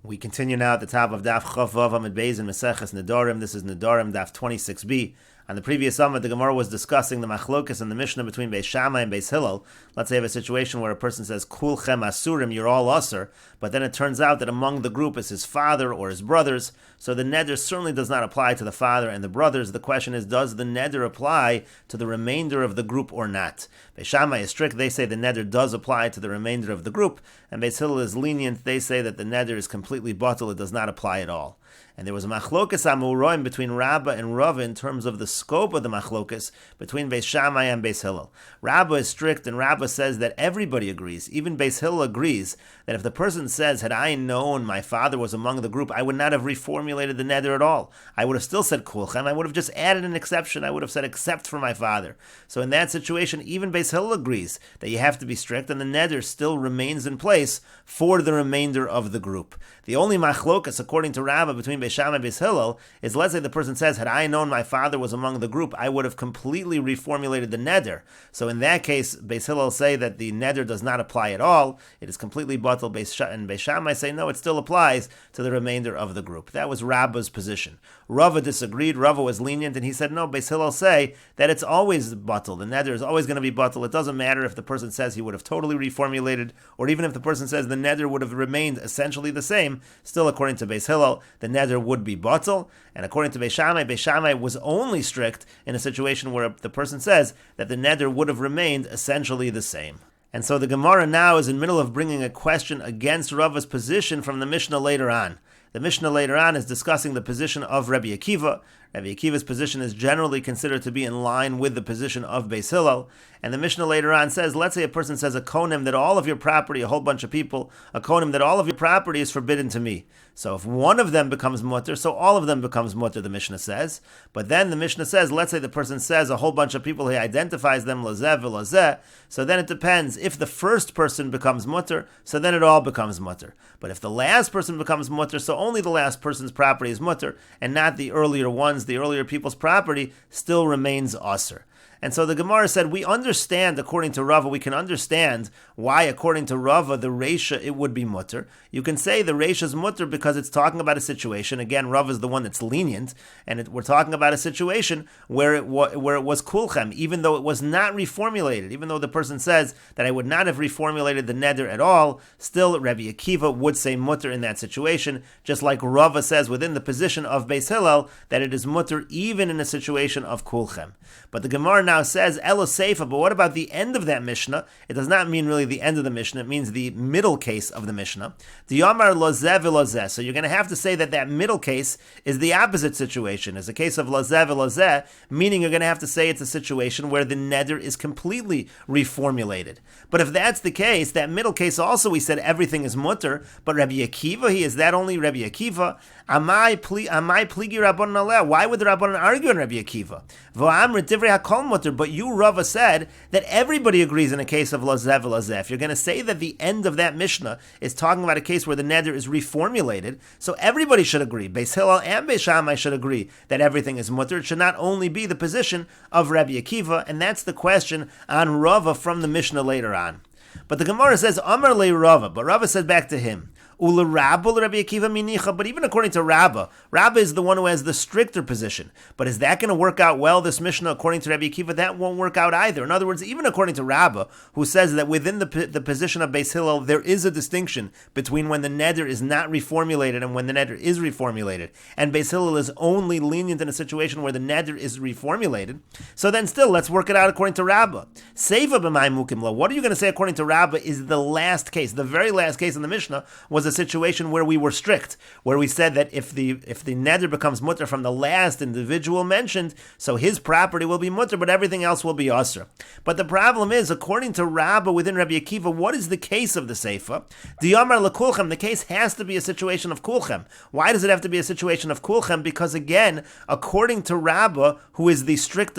We continue now at the top of Daf Chav Vav Amud Beis in Meseches Nedarim. This is Nedarim Daf 26b. On the previous Amud, the Gemara was discussing the machlokas and the Mishnah between Beis Shammai and Beis Hillel. Let's say you have a situation where a person says, Kulchem Asurim, you're all Asur, but then it turns out that among the group is his father or his brothers, so the neder certainly does not apply to the father and the brothers. The question is, does the neder apply to the remainder of the group or not? Beis Shammai is strict, they say the neder does apply to the remainder of the group, and Beis Hillel is lenient, they say that the neder is completely batel, it does not apply at all. And there was a machlokas amuroim between Rabbah and Rava in terms of the scope of the machlokas between Beis Shammai and Beis Hillel. Rabbah is strict, and Rabbah says that everybody agrees, even Beis Hillel agrees, that if the person says, had I known my father was among the group, I would not have reformulated the neder at all. I would have still said kulchem, I would have just added an exception, I would have said except for my father. So in that situation, even Beis Hillel agrees that you have to be strict, and the neder still remains in place for the remainder of the group. The only machlokas, according to Rabbah, between Beis Shammai and Beis Hillel is, let's say the person says, had I known my father was among the group, I would have completely reformulated the neder. So in that case, Beis Hillel say that the neder does not apply at all. It is completely batel. And Beis Shammai say, no, it still applies to the remainder of the group. That was Rabbah's position. Rava disagreed. Rava was lenient, and he said, no, Beis Hillel say that it's always batel. The neder is always going to be batel. It doesn't matter if the person says he would have totally reformulated, or even if the person says the neder would have remained essentially the same. Still, according to Beis Hillel, the neder would be batel, and according to Beis Shammai was only strict in a situation where the person says that the neder would have remained essentially the same. And so the Gemara now is in the middle of bringing a question against Rava's position from the Mishnah later on. The Mishnah later on is discussing the position of Rabbi Akiva. Rabbi Akiva's position is generally considered to be in line with the position of Beis Hillel. And the Mishnah later on says, let's say a person says a konim that all of your property, a whole bunch of people, a konim that all of your property is forbidden to me. So if one of them becomes mutter, so all of them becomes mutter, the Mishnah says. But then the Mishnah says, let's say the person says a whole bunch of people, he identifies them, lazeh v'lazeh, so then it depends. If the first person becomes mutter, so then it all becomes mutter. But if the last person becomes mutter, so only the last person's property is mutter, and not the earlier ones, the earlier people's property still remains asur. And so the Gemara said, we understand, according to Rava, we can understand why, according to Rava, the Reisha, it would be mutter. You can say the Reisha is mutter because it's talking about a situation. Again, Rava is the one that's lenient, and we're talking about a situation where it was kulchem, even though it was not reformulated, even though the person says that I would not have reformulated the neder at all, still Rabbi Akiva would say mutter in that situation, just like Rava says within the position of Beis Hillel that it is mutter even in a situation of kulchem. But the Gemara now says Elo Seifa, but what about the end of that Mishnah? It does not mean really the end of the Mishnah, it means the middle case of the Mishnah. The Yomar Lozeh v'Lozeh. So you're going to have to say that middle case is the opposite situation. It's a case of Lozeh v'Lozeh, meaning you're going to have to say it's a situation where the neder is completely reformulated. But if that's the case, that middle case also we said everything is mutter, but Rabbi Akiva, is that only Rabbi Akiva? Amai pligi Rabbanan aleh. Why would the Rabbanan argue on Rabbi Akiva? V'amr divrei hakol mutter. But you, Rava, said that everybody agrees in a case of lazeh v'lazeh. If you're going to say that the end of that Mishnah is talking about a case where the neder is reformulated, so everybody should agree. Beis Hillel and Beis Shammai should agree that everything is mutter. It should not only be the position of Rabbi Akiva, and that's the question on Rava from the Mishnah later on. But the Gemara says, Amar le Rava, but Rava said back to him, Ula Rabba Rabbi Akiva minicha. But even according to Rabba is the one who has the stricter position. But is that going to work out well, this Mishnah, according to Rabbi Akiva? That won't work out either. In other words, even according to Rabba, who says that within the position of Beis Hillel, there is a distinction between when the neder is not reformulated and when the neder is reformulated. And Beis Hillel is only lenient in a situation where the neder is reformulated. So then still, let's work it out according to Rabba. Seifa b'may mukim lo. What are you going to say according to Rabba is the last case, the very last case in the Mishnah was a situation where we were strict, where we said that if the neder becomes mutter from the last individual mentioned, so his property will be mutter, but everything else will be asur. But the problem is, according to Rabbah within Rabbi Akiva, what is the case of the seifa? Diyamar lekulchem, the case has to be a situation of kulchem. Why does it have to be a situation of kulchem? Because again, according to Rabbah, who is the strict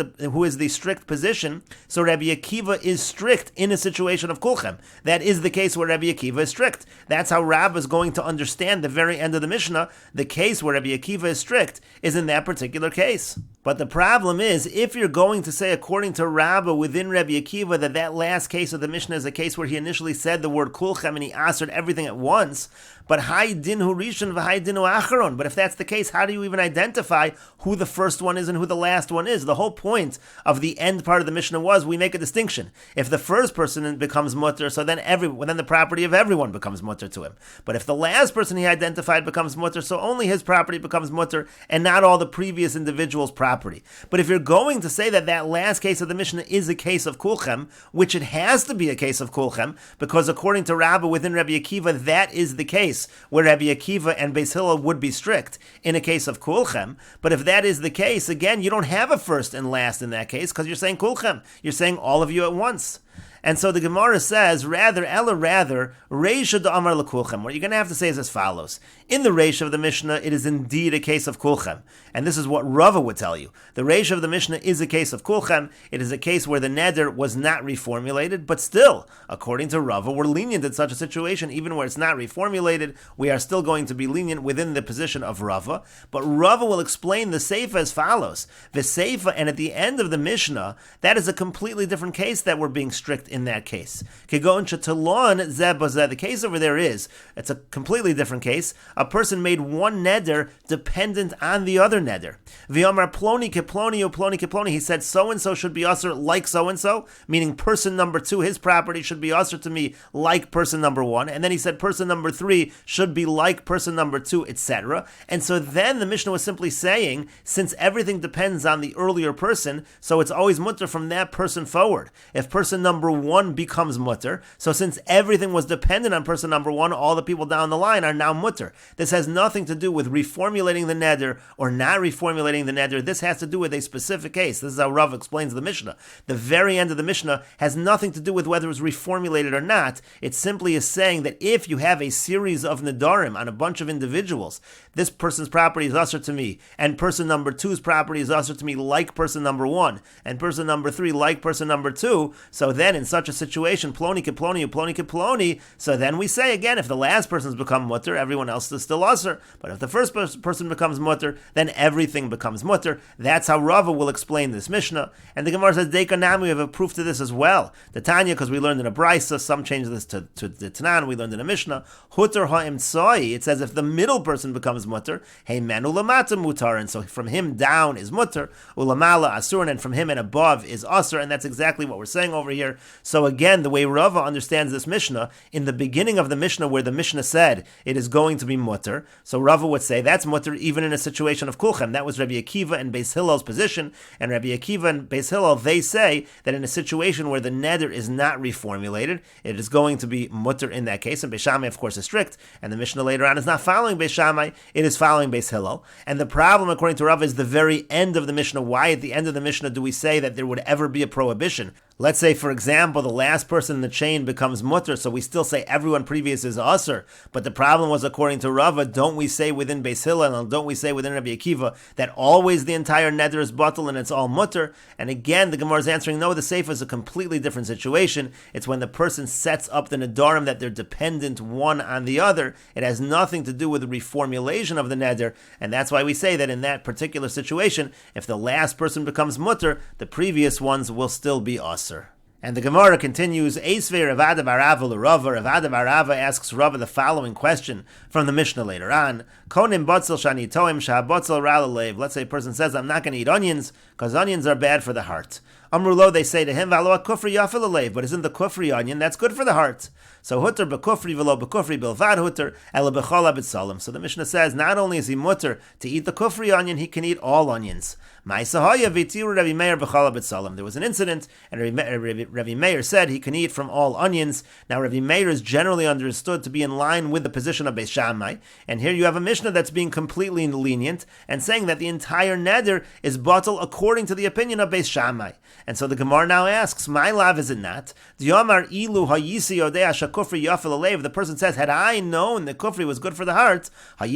position, so Rabbi Akiva is strict in a situation of kulchem. That is the case where Rabbi Akiva is strict. That's how Rabbah is going to understand the very end of the Mishnah, the case where Rabbi Akiva is strict is in that particular case. But the problem is, if you're going to say, according to Rabbah within Rabbi Akiva, that last case of the Mishnah is a case where he initially said the word kulchem and he answered everything at once, but hay dinhu rishon v'hay dinhu acharon. But if that's the case, how do you even identify who the first one is and who the last one is? The whole point of the end part of the Mishnah was we make a distinction. If the first person becomes mutter, so then the property of everyone becomes mutter to him. But if the last person he identified becomes mutter, so only his property becomes mutter and not all the previous individuals' property. But if you're going to say that last case of the Mishnah is a case of kulchem, which it has to be a case of kulchem, because according to Rabbah within Rabbi Akiva, that is the case where Rabbi Akiva and Beis Hillel would be strict in a case of kulchem. But if that is the case, again, you don't have a first and last in that case because you're saying kulchem. You're saying all of you at once. And so the Gemara says, rather, Reisha da'amar l'kulchem. What you're going to have to say is as follows. In the Reisha of the Mishnah, it is indeed a case of kulchem. And this is what Rava would tell you. The Reisha of the Mishnah is a case of kulchem. It is a case where the neder was not reformulated, but still, according to Rava, we're lenient in such a situation. Even where it's not reformulated, we are still going to be lenient within the position of Rava. But Rava will explain the Seifa as follows. The Seifa, and at the end of the Mishnah, that is a completely different case that we're being strict in that case. The case over there is, it's a completely different case. A person made one neder dependent on the other neder. V'yomar ploni keploni o ploni keploni. He said so-and-so should be usher like so-and-so, meaning person number 2, his property should be usher to me like person number 1. And then he said person number 3 should be like person number 2, etc. And so then the Mishnah was simply saying, since everything depends on the earlier person, so it's always mutter from that person forward. If person number 1 becomes mutter, so since everything was dependent on person number 1, all the people down the line are now mutter. This has nothing to do with reformulating the neder or not reformulating the neder. This has to do with a specific case. This is how Rav explains the Mishnah. The very end of the Mishnah has nothing to do with whether it's reformulated or not. It simply is saying that if you have a series of nedarim on a bunch of individuals, this person's property is usher to me, and person number 2's property is usher to me like person number 1, and person number 3 like person number 2, so then in such a situation, ploni keploni, ploni keploni, so then we say again, if the last person's become mutter, everyone else is still usher. But if the first person becomes mutter, then everything becomes mutter. That's how Rava will explain this Mishnah. And the Gemara says, Dekanami, we have a proof to this as well. The Tanya, because we learned in a Brisa, some change this to the Tanan, we learned in a Mishnah, Hutter ha'im tsoi, it says if the middle person becomes mutter, hey man ulamata mutar, and so from him down is mutter, ulamala asur, and from him and above is asur, and that's exactly what we're saying over here. So again, the way Rava understands this Mishnah, in the beginning of the Mishnah where the Mishnah said it is going to be mutter, so Rava would say that's mutter even in a situation of kulchem. That was Rabbi Akiva and Beis Hillel's position, and Rabbi Akiva and Beis Hillel, they say that in a situation where the neder is not reformulated, it is going to be mutter in that case, and Beis Shammai of course is strict, and the Mishnah later on is not following Beis Shammai, it is following Beis Hillel. And the problem according to Rava is the very end of the Mishnah. Why at the end of the Mishnah do we say that there would ever be a prohibition? Let's say, for example, the last person in the chain becomes mutter, so we still say everyone previous is usher. But the problem was, according to Rava, don't we say within Beis Hillel and don't we say within Rabbi Akiva that always the entire neder is batel and it's all mutter? And again, the Gemara is answering, no, the Seifa is a completely different situation. It's when the person sets up the nedarim that they're dependent one on the other. It has nothing to do with the reformulation of the neder, and that's why we say that in that particular situation, if the last person becomes mutter, the previous ones will still be usher. And the Gemara continues, Eisvei Ravada Barava l'Rava. Ravada Barava asks Rava the following question from the Mishnah later on. Konim botzel shani toim shahabotzel ralalev. Let's say a person says, I'm not going to eat onions because onions are bad for the heart. Amrulo, they say to him, Valo kufri yafilalev, but isn't the kufri onion that's good for the heart? So hutter bekufri velo bekufri bilvad hutter ela bechola b'tzalim. So the Mishnah says, not only is he mutter to eat the kufri onion, he can eat all onions. Ma'isahaya v'tiru Rabbi Meir bechola b'tzalim. There was an incident, and Rabbi Meir said he can eat from all onions. Now Rabbi Meir is generally understood to be in line with the position of Beis Shammai, and here you have a Mishnah that's being completely lenient and saying that the entire neder is batel according to the opinion of Beis Shammai. And so the Gemara now asks, my lav is it not? The person says, had I known that kufri was good for the heart, I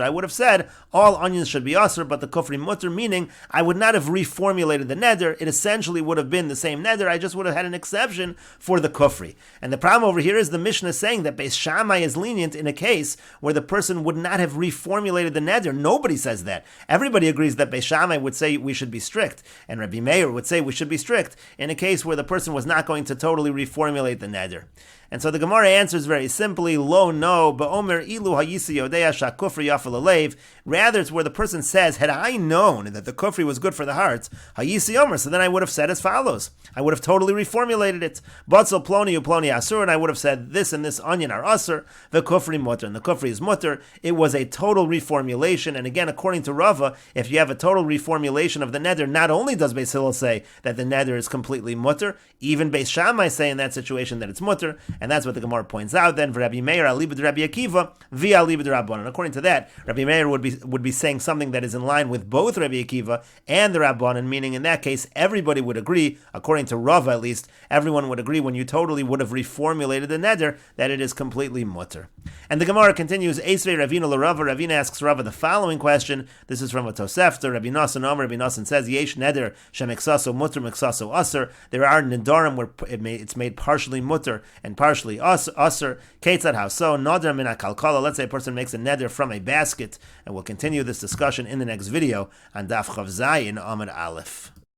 would have said all onions should be asur, but the kufri mutter, meaning I would not have reformulated the neder. It essentially would have been the same neder. I just would have had an exception for the kufri. And the problem over here is the Mishnah is saying that Beis Shammai is lenient in a case where the person would not have reformulated the neder. Nobody says that. Everybody agrees that Beis Shammai would say we should be strict, and Rabbi Meir would say we should be strict in a case where the person was not going to totally reformulate the neder. And so the Gemara answers very simply, lo no, ba'omer ilu hayisi yodeya shakufri yafel alev. Rather, it's where the person says, had I known that the kufri was good for the heart, hayisi omer, so then I would have said as follows. I would have totally reformulated it. Batzel ploni uploni asur, and I would have said this and this onion are asur, the kufri mutter, and the kufri is mutter. It was a total reformulation, and again, according to Rava, if you have a total reformulation of the neder, not only does Beis Hillel say that the neder is completely mutter, even Beis Shammai say in that situation that it's mutter. And that's what the Gemara points out. Then for Rabbi Meir, alibud Rabbi Akiva, via alibud Rabbanan. According to that, Rabbi Meir would be saying something that is in line with both Rabbi Akiva and the Rabbanan, meaning in that case, everybody would agree, according to Rava at least, everyone would agree when you totally would have reformulated the neder, that it is completely mutter. And the Gemara continues, Eisvei Ravina l'Rava. Ravina asks Rava the following question. This is from a Tosefta. Rabbi Nosson Omer, Rabbi Nosson says, Yesh neder shemiksaso mutter miksaso aser. There are nedarim where it's made partially mutter and partially aser. Ketzad how so? Neder min kalkala. Let's say a person makes a neder from a basket, and we'll continue this discussion in the next video on Daf Chav Zayin Amud Aleph.